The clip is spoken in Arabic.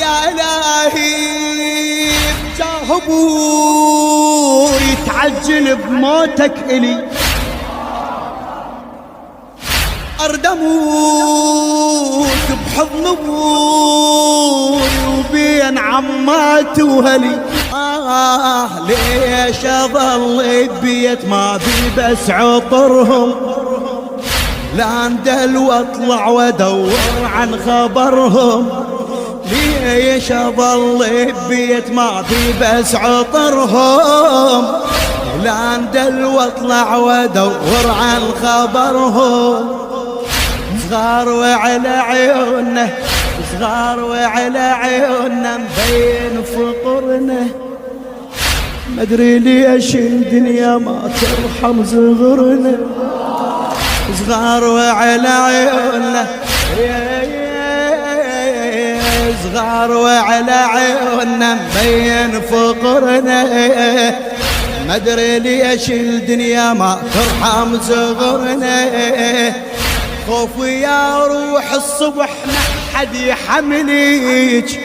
يا إلهي جاهبوا يتعجل بموتك إلي أرد أموت بحضن أبوي وبين عماتي وهلي ليش أظل ببيت ما بي بس عطرهم لا اندل واطلع وادور عن خبرهم ليش أظل ببيت ما بي بس عطرهم لا اندل واطلع وادور عن خبرهم صغار وعلى عيوننا صغار وعلى عيوننا مبين فقرنا ما ادري ليش الدنيا ما ترحم صغرنا صغار وعلى عيوننا صغار وعلى عيوننا مبين فقرنا ما ادري ليش الدنيا ما ترحم صغرنا خوفي يا روح الصبح ما حد يحمليك